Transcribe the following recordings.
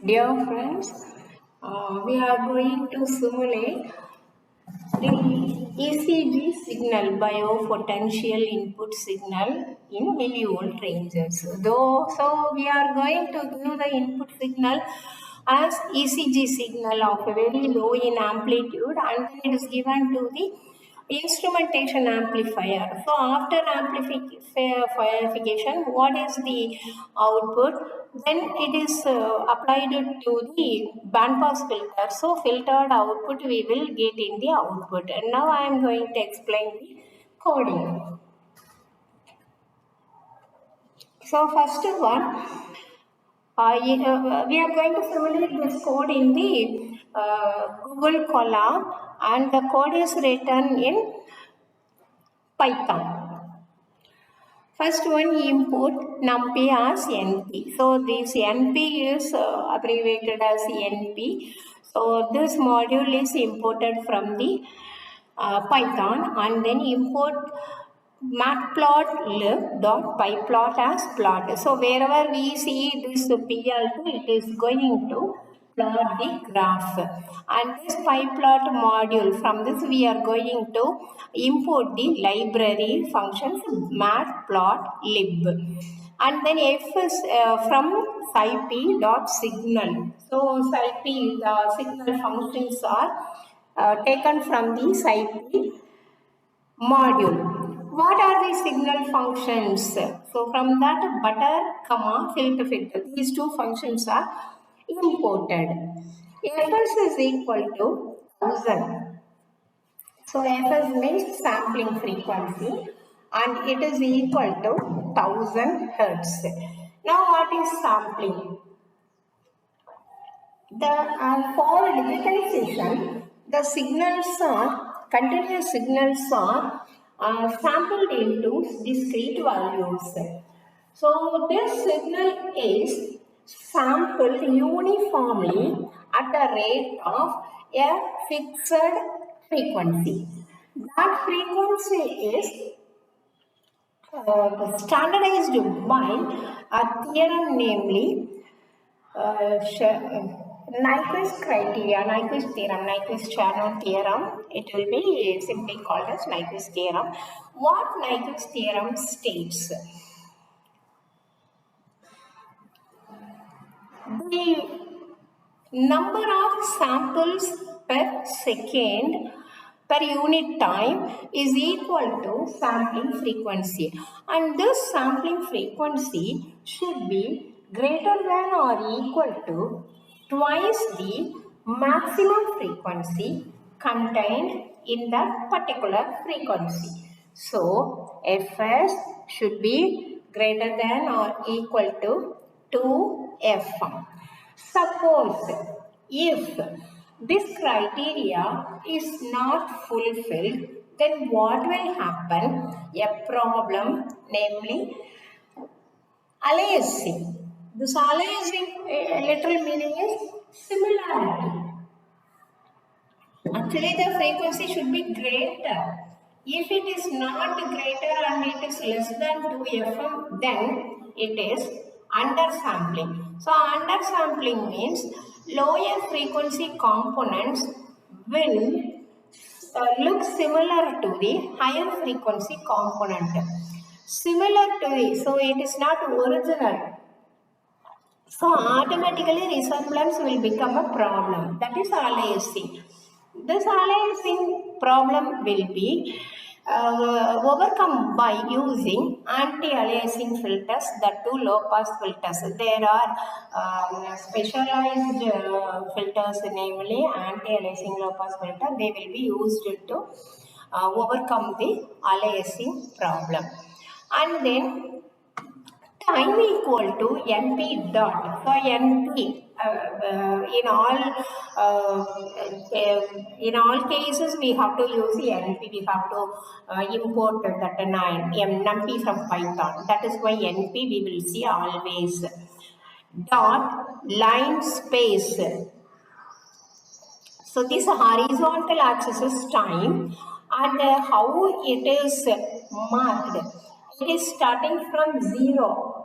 Dear friends, we are going to simulate the ECG signal, biopotential input signal in millivolt ranges. So we are going to give the input signal as ECG signal of a very low in amplitude, and then it is given to the instrumentation amplifier. So after amplification, what is the output? Then it is applied to the bandpass filter. So filtered output we will get in the output. And now I am going to explain the coding. So first one, we are going to simulate this code in the Google Colab, and the code is written in Python. First one, input numpy as np. So this np is abbreviated as np. So this module is imported from the Python, and then import matplotlib.pyplot as plot. So wherever we see this PL2, it is going to plot the graph. And this pyplot module, from this we are going to import the library functions matplotlib. And then F is from scip.signal. So scip, the signal functions are taken from the scip module. What are the signal functions? So from that butter, comma, filter. These two functions are imported. Fs is equal to 1000. So Fs means sampling frequency, and it is equal to 1000 hertz. Now what is sampling? For digitization, the continuous signals are sampled into discrete values. So this signal is sampled uniformly at a rate of a fixed frequency. That frequency is standardized by a theorem, namely Nyquist criteria, Nyquist theorem, Nyquist-Chernow theorem. It will be simply called as Nyquist theorem. What Nyquist theorem states? The number of samples per second per unit time is equal to sampling frequency, and this sampling frequency should be greater than or equal to twice the maximum frequency contained in that particular frequency. So Fs should be greater than or equal to 2f. Suppose if this criteria is not fulfilled, then what will happen? A problem, namely aliasing. This aliasing literal meaning is similarity. Actually, the frequency should be greater. If it is not greater and it is less than 2 FM, then it is undersampling. So, undersampling means lower frequency components will look similar to the higher frequency component. Similar to it, so it is not original. So automatically resemblance will become a problem. That is aliasing. This aliasing problem will be overcome by using anti-aliasing filters, the two low-pass filters. There are specialized filters, namely anti-aliasing low-pass filter. They will be used to overcome the aliasing problem. And then time equal to np dot. So np uh, in all cases we have to use the np. We have to import that numpy from Python. That is why np we will see always. Dot line space. So this horizontal axis is time, and how it is marked. It is starting from 0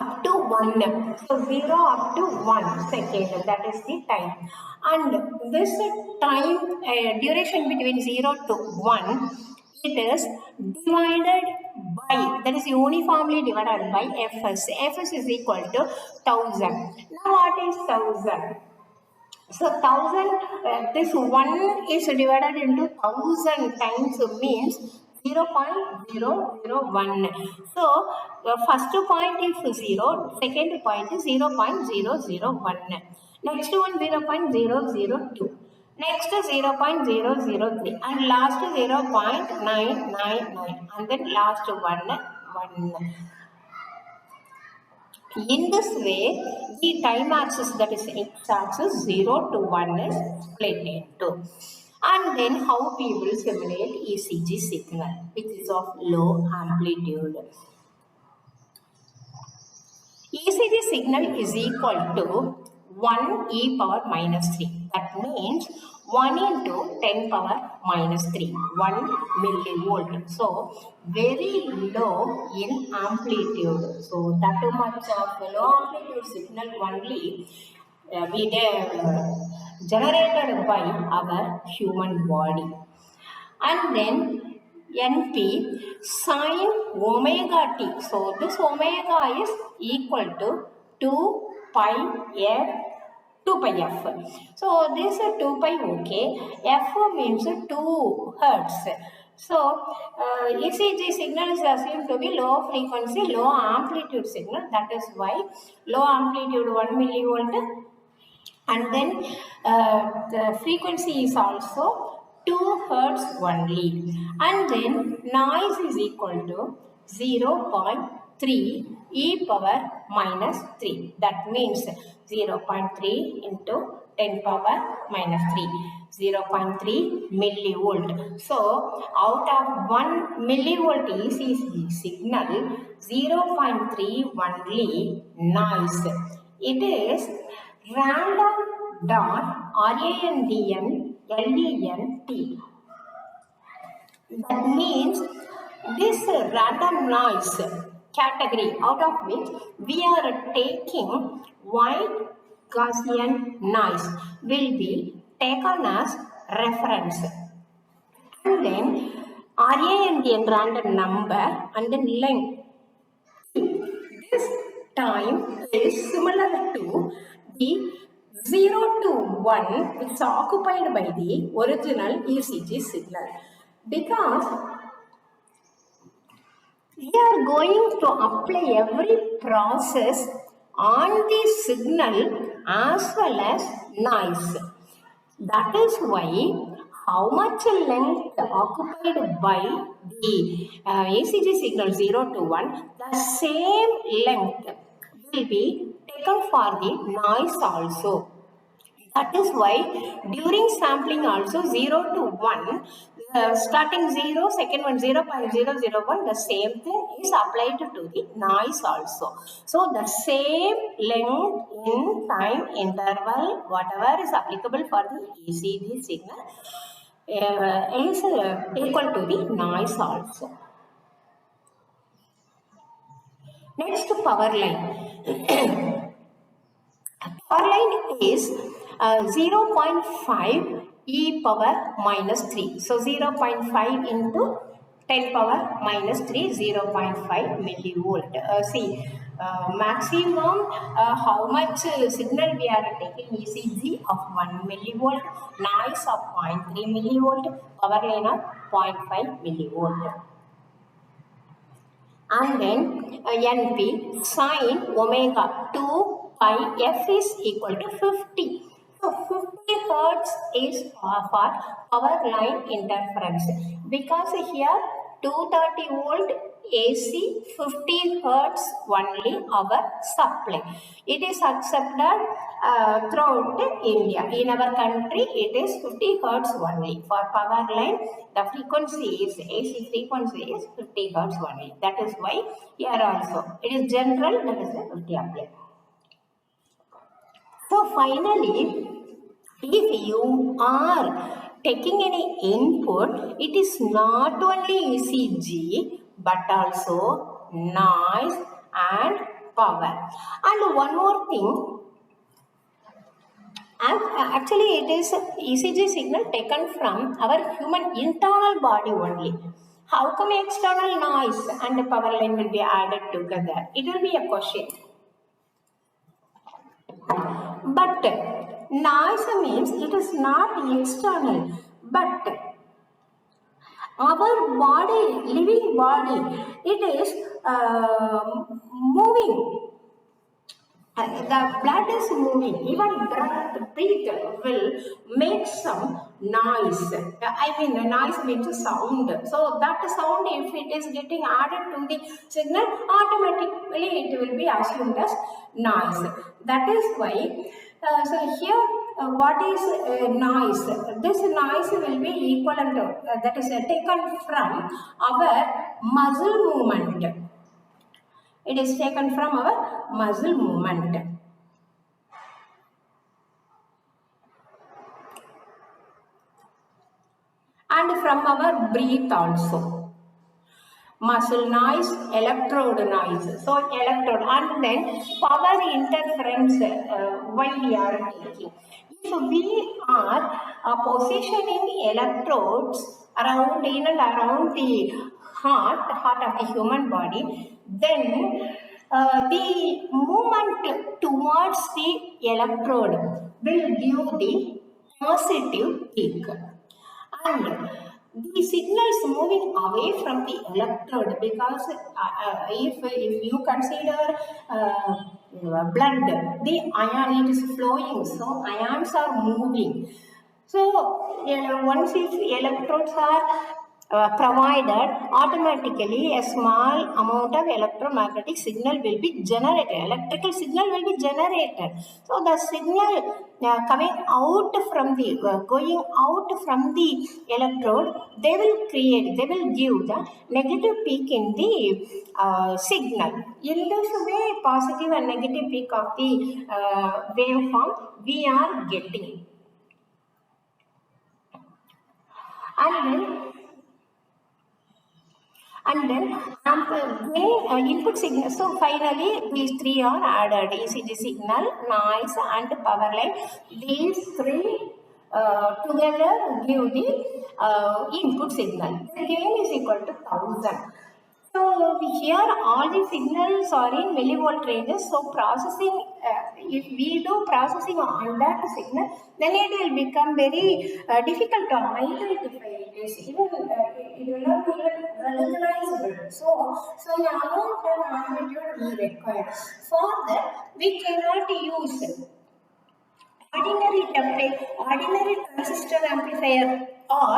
up to 1. So 0 up to 1 second, that is the time. And this time duration between 0 to 1, it is divided by, that is uniformly divided by Fs. Fs is equal to 1000. Now what is 1000? So 1000, this 1 is divided into 1000 times means 0.001. So the first point is 0, second point is 0.001. Next one 0.002. Next 0.003 and last 0.999 and then last 1. In this way, the time axis, that is x-axis 0 to 1 is split into. And then how we will simulate ECG signal, which is of low amplitude. ECG signal is equal to 1 e power minus 3. That means 1 into 10 power minus 3, 1 millivolt. So, very low in amplitude. So, that much of low amplitude signal only we generated by our human body. And then NP sine omega t. So this omega is equal to 2 pi f 2 pi f. So this 2 pi okay. F means 2 hertz. So ECG signal is assumed to be low frequency, low amplitude signal. That is why low amplitude 1 millivolt. And then the frequency is also 2 hertz only. And then noise is equal to 0.3 e power minus 3. That means 0.3 into 10 power minus 3. 0.3 millivolt. So, out of 1 millivolt ECG signal, 0.3 only noise. It is random dot RANDN LENT. That means this random noise category, out of which we are taking white Gaussian noise, will be taken as reference. And then RANDN random number and then length. This time is similar to the 0 to 1 which is occupied by the original ECG signal, because we are going to apply every process on the signal as well as noise. That is why how much length occupied by the ECG signal 0 to 1, the same length will be taken for the noise also. That is why during sampling also 0 to 1, starting 0, second one 0.001, the same thing is applied to the noise also. So the same length in time interval, whatever is applicable for the ECG signal is equal to the noise also. Next, power line. Power line is 0.5 e power minus 3. So 0.5 into 10 power minus 3, 0.5 millivolt. See, maximum how much signal we are taking ECG of 1 millivolt, noise of 0.3 millivolt, power line of 0.5 millivolt. And then NP sine omega 2 pi f is equal to 50. So 50 hertz is for power line interference, because here 230 volt AC 50 hertz only our supply. It is accepted throughout India. In our country it is 50 hertz only. For power line the frequency is AC frequency is 50 hertz only. That is why here also it is general, that is the 50 ampere. So finally, if you are taking any input, it is not only ECG but also noise and power. And one more thing, and actually it is ECG signal taken from our human internal body only. How come external noise and power line will be added together? It will be a question. But noise means it is not external, but our body, living body, it is moving. The blood is moving, even breath will make some noise. I mean, the noise means a sound. So that sound, if it is getting added to the signal, automatically it will be assumed as noise. That is why, so here, what is noise? This noise will be equivalent to, that is taken from our muscle movement. It is taken from our muscle movement. And from our breath also. Muscle noise, electrode noise. So electrode, and then power interference while we are taking. If we are positioning electrodes around in and around the heart of the human body, then the movement towards the electrode will give the positive peak. And the signal is moving away from the electrode, because if you consider blood, the ion, it is flowing, so ions are moving. So once if electrodes are provided, automatically a small amount of electromagnetic signal will be generated, electrical signal will be generated. So the signal coming out from the, going out from the electrode, they will give the negative peak in the signal. In this way, positive and negative peak of the waveform we are getting. And then input signal. So finally these three are added: ECG signal, noise and power line. These three together give the input signal. The gain is equal to 1000. So here all the signals are in millivolt ranges. So processing, if we do processing on that signal, then it will become very difficult to identify. It is even it will not be even recognizable. So the amount of magnitude is required. For that, we cannot use ordinary transistor amplifier or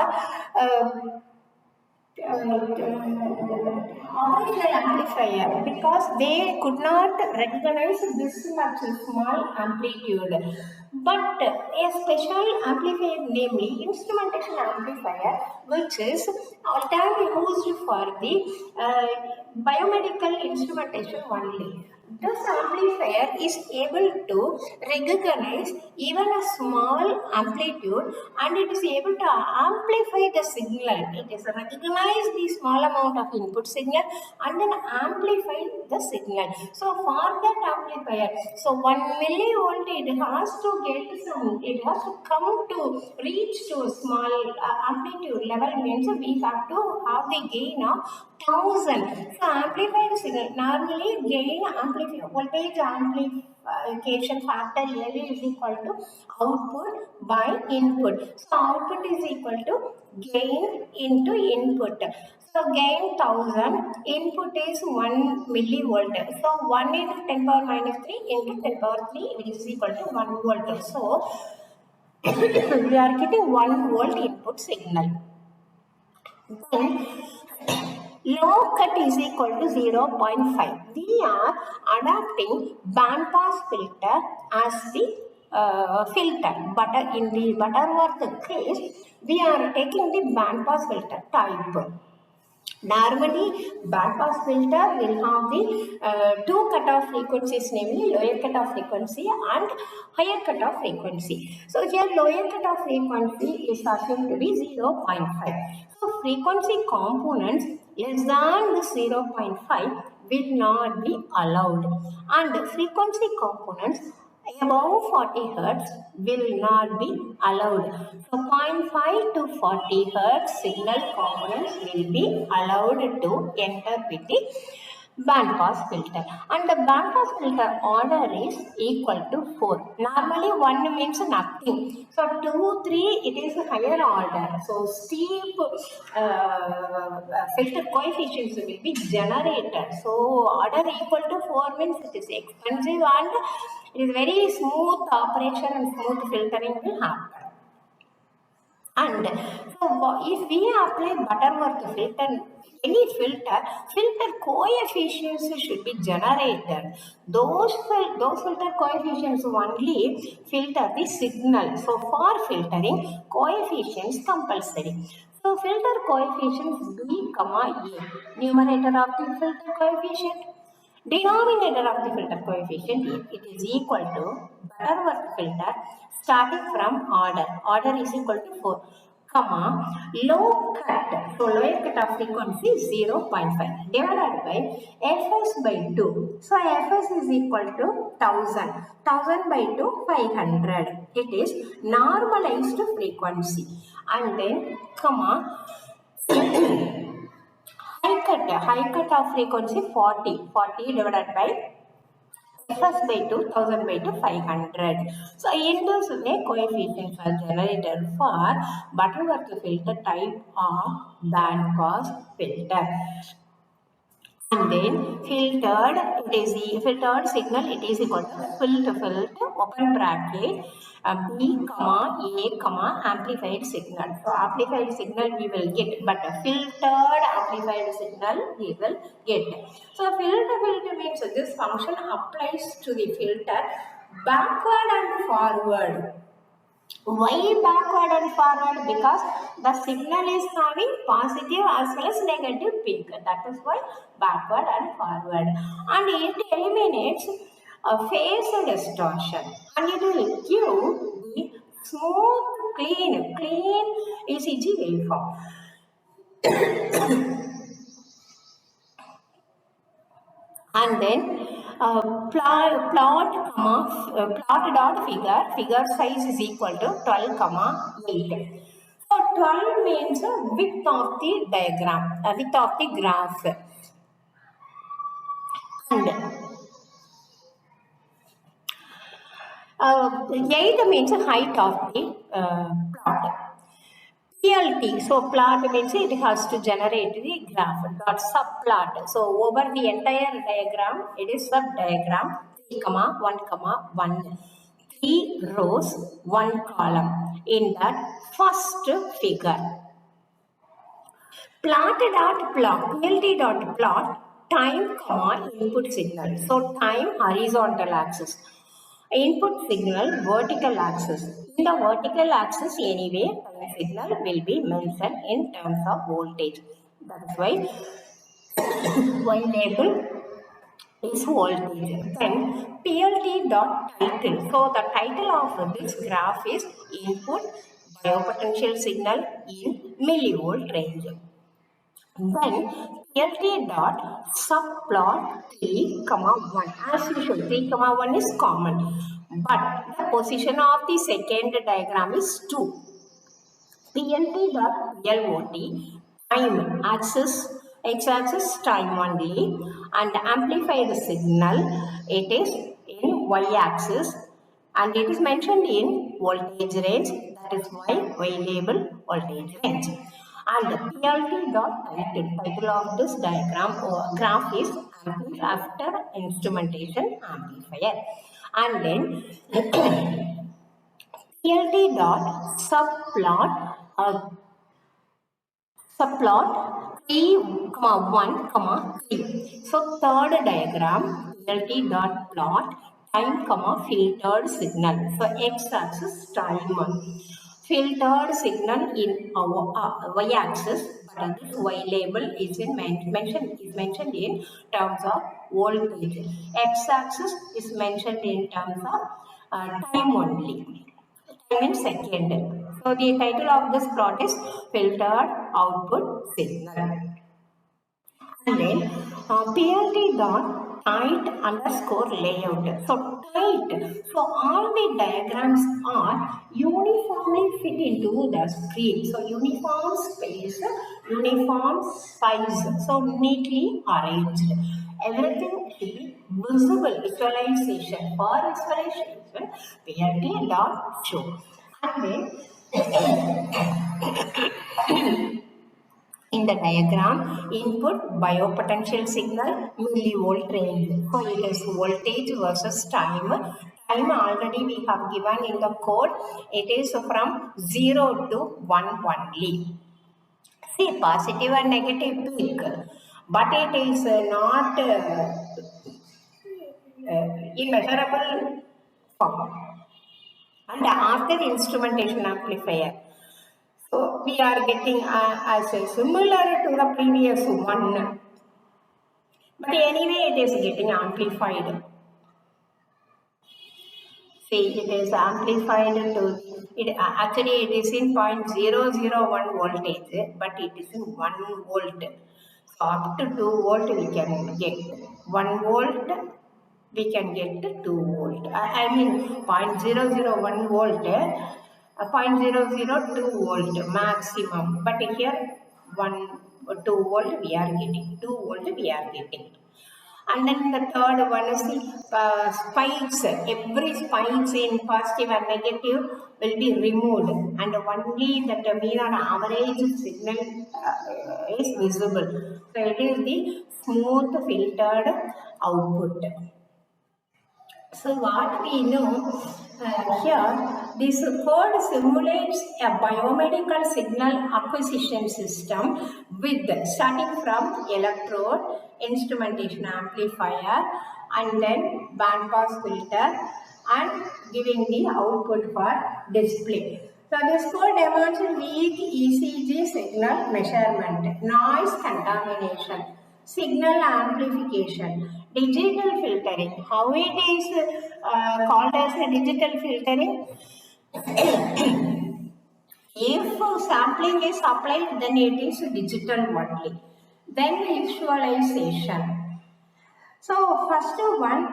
operational amplifier, because they could not recognize this much small amplitude. But a special amplifier, namely instrumentation amplifier, which is all-time used for the biomedical instrumentation only. This amplifier is able to recognize even a small amplitude, and it is able to amplify the signal. It is recognize the small amount of input signal and then amplify the signal. So for that amplifier, so 1 millivolt, it has to come to reach to small amplitude level, means we have to have the gain of 1000. So amplify the signal. Normally gain voltage amplification factor L is equal to output by input. So output is equal to gain into input. So gain 1000, input is 1 millivolt. So 1 into 10 power minus 3 into 10 power 3, which is equal to 1 volt. So we are getting 1 volt input signal. Then low cut is equal to 0.5. We are adapting band pass filter as the filter, but in the Butterworth case, we are taking the band pass filter type. Normally, band pass filter will have the two cutoff frequencies, namely lower cutoff frequency and higher cutoff frequency. So here lower cutoff frequency is assumed to be 0.5. So frequency components less than the 0.5 will not be allowed, and frequency components above 40 Hertz will not be allowed. So 0.5 to 40 Hertz signal components will be allowed to enter with the band pass filter, and the band pass filter order is equal to 4. Normally 1 means nothing, so 2 3 it is a higher order, so steep filter coefficients will be generated. So order equal to 4 means it is expensive, and it is very smooth operation and smooth filtering will happen. And so if we apply Butterworth filter, any filter coefficients should be generated. Those filter coefficients only filter the signal. So for filtering, coefficients compulsory. So filter coefficients B, comma A. Numerator of the filter coefficient. Denominator of the filter coefficient, it is equal to Butterworth filter starting from order. Order is equal to 4, comma, low cut. So lower cut of frequency 0.5 divided by Fs by 2. So Fs is equal to 1000. 1000 by 2, 500. It is normalized frequency. And then, comma, high cut of frequency 40. 40 divided by Fs by 2, 1000 by 2, 500. So in this way, coefficients are generated for Butterworth filter type of band pass filter. And then filtered signal, it is equal to filter open bracket B, comma A, comma amplified signal. So amplified signal we will get, but filtered amplified signal we will get. So filter means this function applies to the filter backward and forward. Why backward and forward? Because the signal is having positive as well as negative peak. That is why backward and forward. And it eliminates a phase distortion. And it will give the smooth, clean ECG waveform. And then plot dot figure size is equal to 12 comma 8. So 12 means width of the diagram, width of the graph, and 8 means height of the plot. PLT, so plot means it has to generate the graph, dot subplot. So over the entire diagram, it is sub-diagram 3, 1, 1. 3 rows, 1 column in that first figure. PLT dot plot, time, input signal. So time horizontal axis. Input signal vertical axis. In the vertical axis anyway, time signal will be mentioned in terms of voltage. That is why Y label is voltage. Then PLT dot title. So the title of this graph is input biopotential signal in millivolt range. Then PLT dot subplot 3, 1. As usual, 3, 1 is common. But the position of the second diagram is 2. PLT dot PLOT, time axis, x-axis time only, and amplified signal, it is in y-axis, and it is mentioned in voltage range. That is why Y label voltage range. And PLT dot title of this diagram or graph is after instrumentation amplifier. And then PLT dot subplot 3, 1, 3. So third diagram PLT dot plot time, filtered signal. So x-axis time, filtered signal in our y-axis, but this y label is mentioned in terms of voltage. X-axis is mentioned in terms of time only. Time in second. So the title of this plot is filtered output signal. And then PLT dot tight underscore layout. So tight. So all the diagrams are uniformly fit into the screen. So uniform space, uniform size. So neatly arranged. Everything should be visible. Visualization. For visualization, PLT dot show. And then in the diagram, input biopotential signal millivolt range. So it is voltage versus time. Time already we have given in the code. It is from 0 to 1 only. See, positive and negative peak, but it is not immeasurable form. And after instrumentation amplifier, so we are getting as similar to the previous one, but anyway it is getting amplified. See, it is amplified to it. Actually, it is in 0.001 voltage, but it is in 1 volt. So up to 2 volt we can get 1 volt. We can get 2 volt. I mean 0.001 volt. 0.002 volt maximum, but here 2 volt we are getting, 2 volt we are getting. And then the third one is the spikes. Every spikes in positive and negative will be removed, and only the mean or average signal is visible. So it is the smooth filtered output. So what we know here, this code simulates a biomedical signal acquisition system with starting from electrode, instrumentation amplifier, and then bandpass filter, and giving the output for display. So this code demonstrates weak ECG signal measurement, noise contamination, signal amplification, digital filtering. How it is called as a digital filtering? If sampling is applied, then it is digital only. Then visualization. So first one,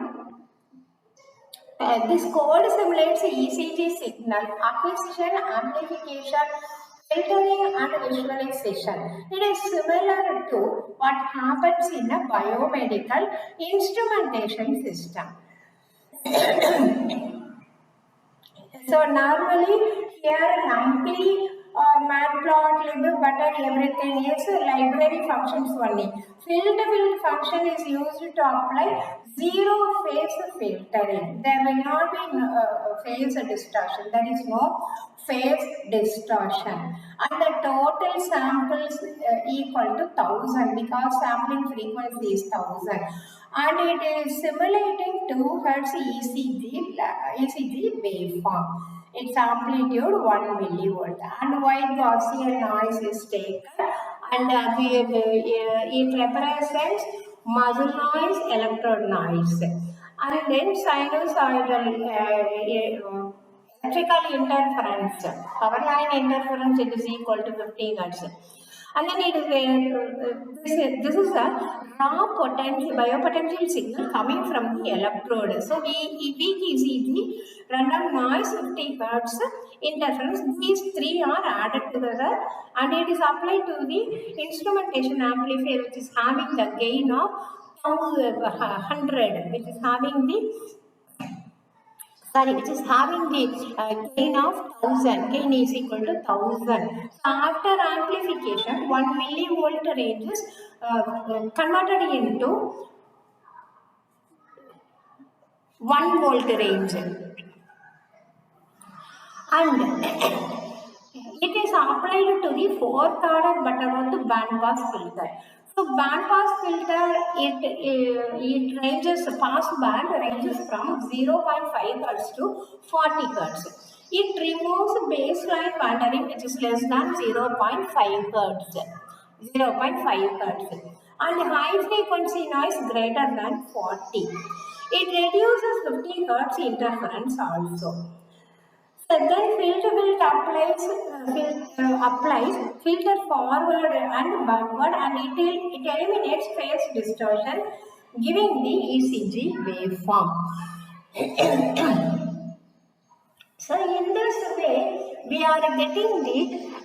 this code simulates ECG signal acquisition, amplification, filtering and visualization. It is similar to what happens in a biomedical instrumentation system. So normally here numpy matplotlib, button, everything is library functions only. Field function is used to apply zero phase filtering. There will not be phase distortion. There is no phase distortion. And the total samples equal to 1000 because sampling frequency is 1000. And it is simulating 2 Hz ECG waveform. Its amplitude 1 millivolt, and white Gaussian noise is taken, and it represents muzzle noise, electrode noise, and then sinusoidal electrical interference, power line interference, it is equal to 50 Hz. And then it is this is a raw potential biopotential signal coming from the electrode. So weak ECG, random noise, 50 Hz, interference. These three are added together, and it is applied to the instrumentation amplifier, which is having the gain of 100, which is having the which is having the gain of 1000. Gain is equal to 1000. So after amplification, 1 millivolt range is converted into 1 volt range, and it is applied to the fourth order button of the bandpass filter. So bandpass filter, it ranges, pass band ranges from 0.5 Hz to 40 Hz. It removes baseline wandering, which is less than 0.5 Hz. 0.5 Hz. And high frequency noise greater than 40. It reduces 50 Hz interference also. Then applies filter forward and backward, and it eliminates phase distortion, giving the ECG waveform. So in this way, we are getting the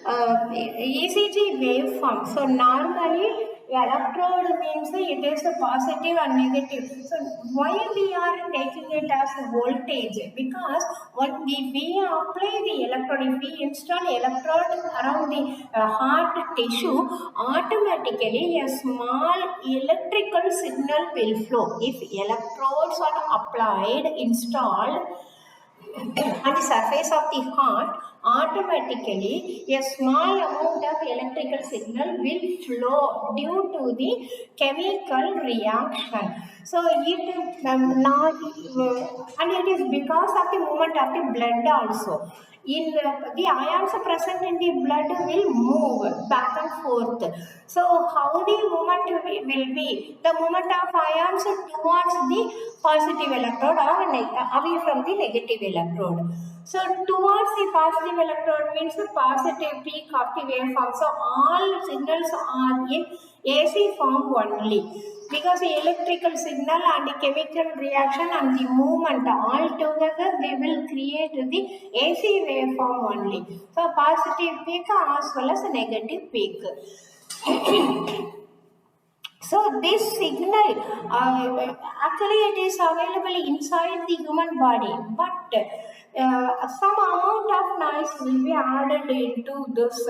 ECG waveform. So normally electrode means it is a positive and negative. So why we are taking it as a voltage? Because when we apply the electrode, if we install electrode around the heart tissue, automatically a small electrical signal will flow. If electrodes are applied, installed on the surface of the heart, automatically a small amount of electrical signal will flow due to the chemical reaction. So it not and it is because of the movement of the blood also. In the ions present in the blood will move back and forth. So how the movement will be? The movement of ions towards the positive electrode or away from the negative electrode. So towards the positive electrode means the positive peak of the waveform. So all signals are in AC form only, because the electrical signal and the chemical reaction and the movement all together, they will create the AC waveform only. So positive peak as well as negative peak. So this signal, actually it is available inside the human body, but some amount of noise will be added into this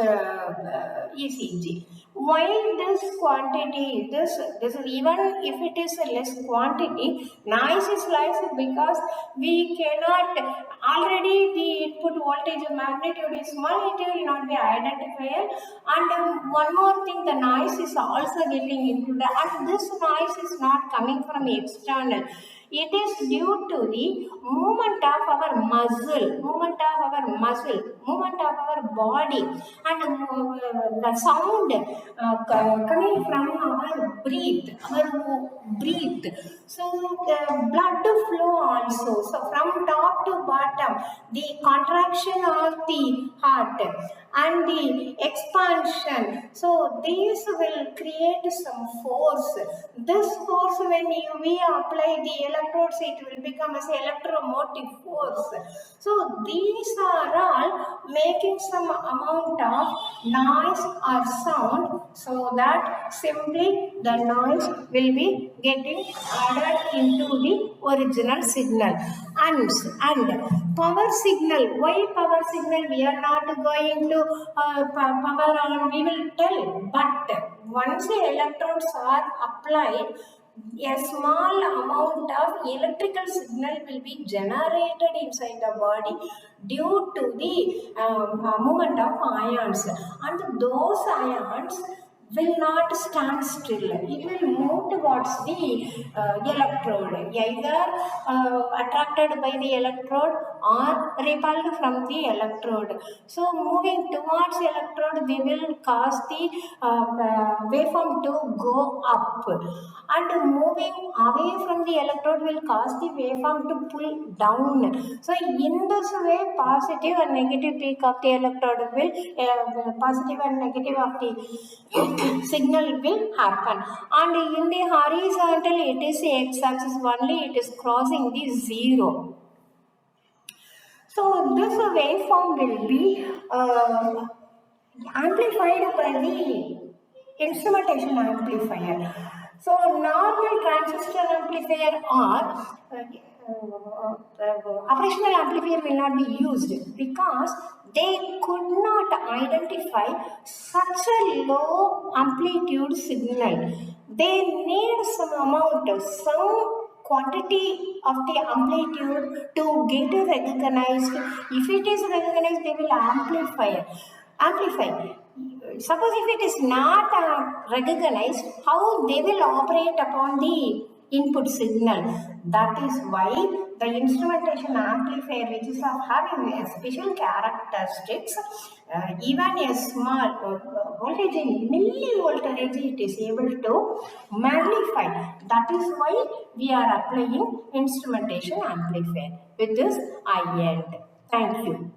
ECG. Why this quantity? This is, even if it is a less quantity, noise is less because we cannot, already the input voltage magnitude is small, it will not be identified. And one more thing, the noise is also getting into the, and this noise is not coming from external. It is due to the movement of our muscle, movement of our body, and the sound coming from our breathe. So blood flow also. So from top to bottom, the contraction of the heart and the expansion. So these will create some force. This force, when we apply the electrodes, it will become as electromotive force. So these are all making some amount of noise or sound, so that simply the noise will be getting added into the original signal. And power signal, why power signal? We are not going to power on, we will tell, but once the electrodes are applied, a small amount of electrical signal will be generated inside the body due to the movement of ions, and those ions will not stand still. It will move towards the electrode, either attracted by the electrode or repelled from the electrode. So moving towards the electrode, they will cause the waveform to go up, and moving away from the electrode will cause the waveform to pull down. So in this way, positive and negative peak of the electrode will, positive and negative of the signal will happen. And in the horizontal, it is x-axis only, it is crossing the zero. So this waveform will be amplified by the instrumentation amplifier. So normal transistor amplifier or operational amplifier will not be used, because they could not identify such a low amplitude signal. They need some amount, some quantity of the amplitude to get recognized. If it is recognized, they will amplify. Suppose if it is not recognized, how they will operate upon the input signal? That is why the instrumentation amplifier, which is of having a special characteristics, even a small voltage in millivolt range, it is able to magnify. That is why we are applying instrumentation amplifier. With this, I end. Thank you.